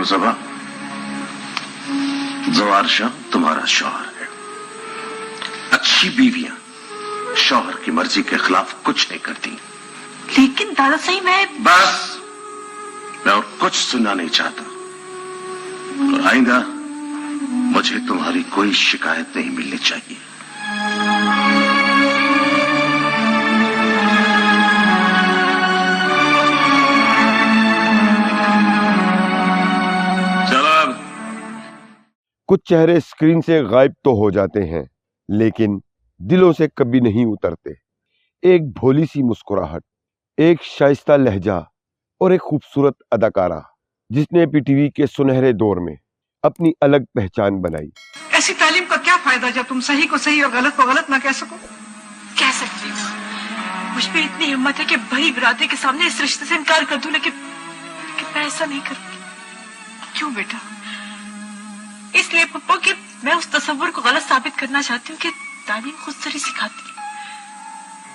मुसबा, जवार शाह तुम्हारा शौहर है। अच्छी बीवियां शौहर की मर्जी के खिलाफ कुछ नहीं करती। लेकिन दादा सही बस, मैं और कुछ सुनना नहीं चाहता। और आइंदा मुझे तुम्हारी कोई शिकायत नहीं मिलनी चाहिए। कुछ चेहरे स्क्रीन से गायब तो हो जाते हैं, लेकिन दिलों से कभी नहीं उतरते। एक भोली सी मुस्कुराहट, एक शाइस्ता लहजा और एक खूबसूरत अदाकारा जिसने पीटीवी के सुनहरे दौर में अपनी अलग पहचान बनाई। ऐसी तालीम का क्या फायदा जब तुम सही को सही और गलत को गलत ना कह सको? कह सकती हूँ। मुझ पे इतनी हिम्मत है कि बड़ी बिरादरी के सामने इस रिश्ते से इनकार कर दूं, लेकिन मैं ऐसा नहीं करूंगी। क्यों बेटा? इसलिए पप्पा कि मैं उस तस्वुर को गलत साबित करना चाहती हूँ कि तालीम खुद से ही सिखाती है।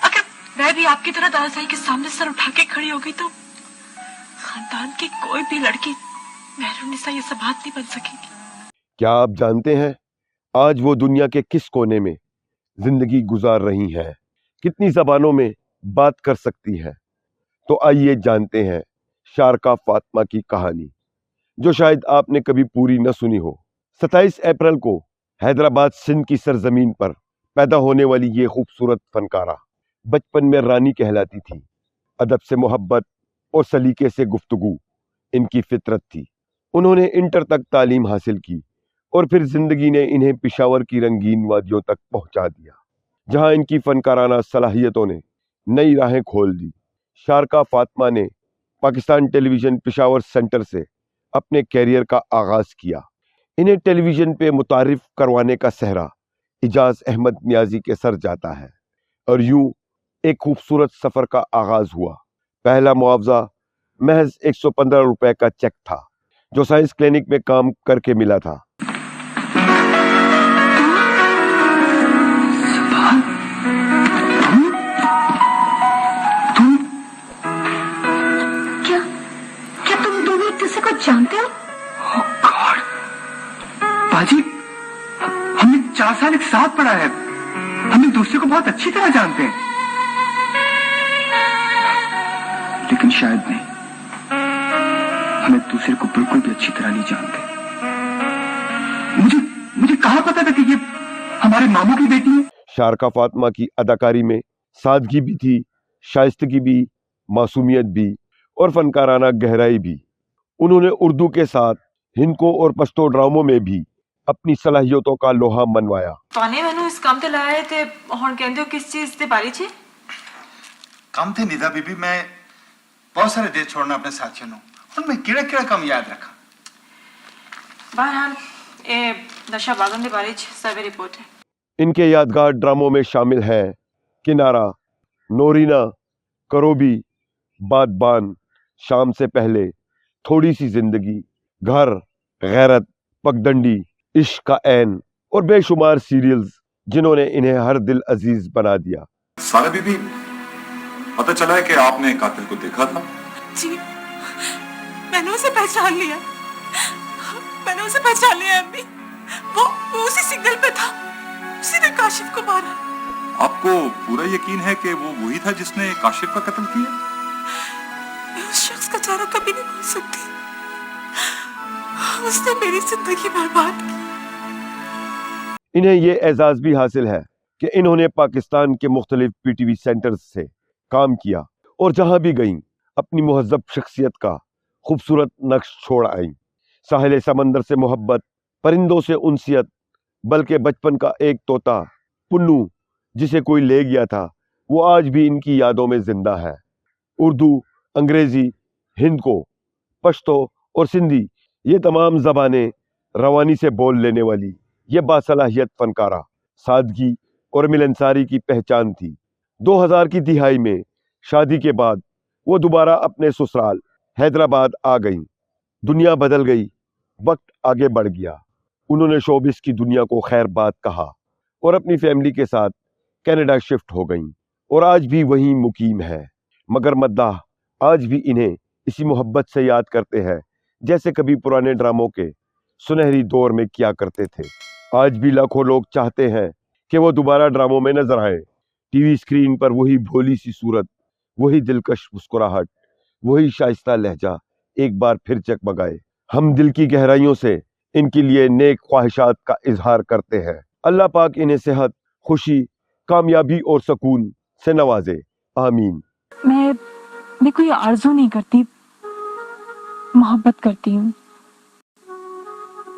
अगर मैं भी आपकी तरह दादा साई के सामने सर उठा के खड़ी हो गई तो खानदान की कोई भी लड़की मेहरुन्निसा ये सब बात नहीं बन सकेगी। क्या आप जानते हैं आज वो दुनिया के किस कोने में जिंदगी गुजार रही हैं, कितनी जबानों में बात कर सकती हैं? तो आइए जानते हैं शारका फातिमा की कहानी, जो शायद आपने कभी पूरी न सुनी हो। 27 अप्रैल को हैदराबाद सिंध की सरजमीन पर पैदा होने वाली ये खूबसूरत फनकारा बचपन में रानी कहलाती थी। अदब से मोहब्बत और सलीके से गुफ्तगू इनकी फितरत थी। उन्होंने इंटर तक तालीम हासिल की और फिर जिंदगी ने इन्हें पिशावर की रंगीन वादियों तक पहुंचा दिया, जहां इनकी फनकाराना सलाहियतों ने नई राहें खोल दी। शारका फातिमा ने पाकिस्तान टेलीविजन पिशावर सेंटर से अपने कैरियर का आगाज किया। इन्हें टेलीविजन पे मुतारिफ करवाने का सहरा इजाज अहमद नियाजी के सर जाता है और यूं एक खूबसूरत सफर का आगाज हुआ। पहला मुआवजा महज 115 रुपए का चेक था, जो साइंस क्लिनिक में काम करके मिला था। क्या तुम दोनों एक दूसरे को जानते हो? बाजी, हमने 4 साल एक साथ पढ़ा है। हम एक दूसरे को बहुत अच्छी तरह जानते हैं, लेकिन शायद नहीं, हम एक दूसरे को बिल्कुल भी अच्छी तरह नहीं जानते। मुझे कहाँ पता था कि ये हमारे मामू की बेटी है। शारका फातिमा की अदाकारी में सादगी भी थी, शाइस्तगी भी, मासूमियत भी और फनकाराना गहराई भी। उन्होंने उर्दू के साथ हिंदको और पश्तो ड्रामों में भी अपनी सलाहियतों का लोहा मनवाया। ताने मैनू इस काम ते लाया ते हुण कहंदे हो किस चीज ते बारे च? काम थे निदा बीबी, मैं बहुत सारे देश छोड़ना अपने साथियों नु। हुण मैं केड़ा काम याद रखा? बहरहाल ए नशा बागन दे बारे च सर्वे रिपोर्ट है। इनके यादगार ड्रामों में शामिल हैं किनारा, नोरीना, करोबी, बादबान, शाम से पहले, थोड़ी सी जिंदगी, घर, गैरत, पगडंडी, इश्क का ऐन और बेशुमार सीरियल्स जिन्होंने इन्हें हर दिल अजीज बना दिया। सारा बीबी, पता चला है कि आपने कातिल को देखा था? जी, मैंने उसे पहचान लिया। अम्मी, वो उसी सिग्नल पे था, उसी ने काशिफ को मारा। आपको पूरा यकीन है कि वो वही था जिसने काशिफ का कत्ल किया? मैं उस शख्स का चेहरा कभी नहीं भूल सकती। उसने मेरी जिंदगी बर्बाद की। इन्हें ये एजाज भी हासिल है कि इन्होंने पाकिस्तान के मुख्तलिफ पीटीवी सेंटर्स से काम किया और जहां भी गईं अपनी मुहज्जब शख्सियत का खूबसूरत नक्श छोड़ आईं। साहिल समंदर से मोहब्बत, परिंदों से उनसियत, बल्कि बचपन का एक तोता पुन्नू जिसे कोई ले गया था, वो आज भी इनकी यादों में जिंदा है। उर्दू, अंग्रेजी, हिंदको, पश्तो और सिंधी, ये तमाम ज़बानें रवानी से बोल लेने वाली ये बासलाहियत फनकारा सादगी और मिलनसारी की पहचान थी। 2000 की दिहाई में शादी के बाद वो दोबारा अपने ससुराल हैदराबाद आ गईं। दुनिया बदल गई, वक्त आगे बढ़ गया। उन्होंने शोबिस की दुनिया को खैर बात कहा और अपनी फैमिली के साथ कनाडा शिफ्ट हो गईं और आज भी वहीं मुकीम है। मगर मद्दाह आज भी इन्हें इसी मोहब्बत से याद करते हैं जैसे कभी पुराने ड्रामों के सुनहरी दौर में किया करते थे। आज भी लाखों लोग चाहते हैं कि वो दोबारा ड्रामों में नजर आए। टीवी स्क्रीन पर वही भोली सी सूरत, वही दिलकश मुस्कुराहट, वही शाइस्ता लहजा एक बार फिर जगमगाए। हम दिल की गहराइयों से इनके लिए नेक ख्वाहिशात का इजहार करते हैं। अल्लाह पाक इन्हें सेहत, खुशी, कामयाबी और सुकून से नवाजे। आमीन। मैं कोई आरज़ू नहीं करती, मोहब्बत करती हूँ।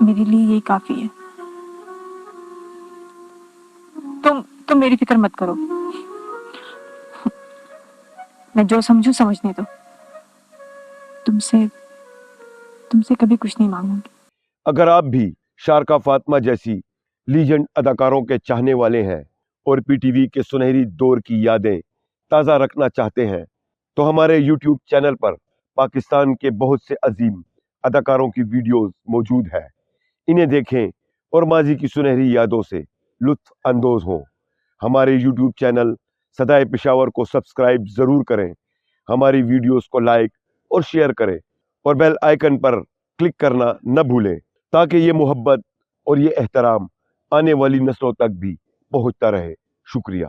मेरे लिए यही काफी है। तुम मेरी फिक्र मत करो, मैं जो समझूं समझने दो। तुमसे कभी कुछ नहीं मांगूंगी। अगर आप भी शारका फातिमा जैसी लीजेंड अदाकारों के चाहने वाले हैं और पीटीवी के सुनहरी दौर की यादें ताज़ा रखना चाहते हैं तो हमारे यूट्यूब चैनल पर पाकिस्तान के बहुत से अजीम अदाकारों की वीडियोस मौजूद है। इन्हें देखें और माजी की सुनहरी यादों से लुत्फ अंदोज हों। हमारे यूट्यूब चैनल सदाए पेशावर को सब्सक्राइब ज़रूर करें, हमारी वीडियोस को लाइक और शेयर करें और बेल आइकन पर क्लिक करना न भूलें ताकि ये मोहब्बत और ये एहतराम आने वाली नस्लों तक भी पहुंचता रहे। शुक्रिया।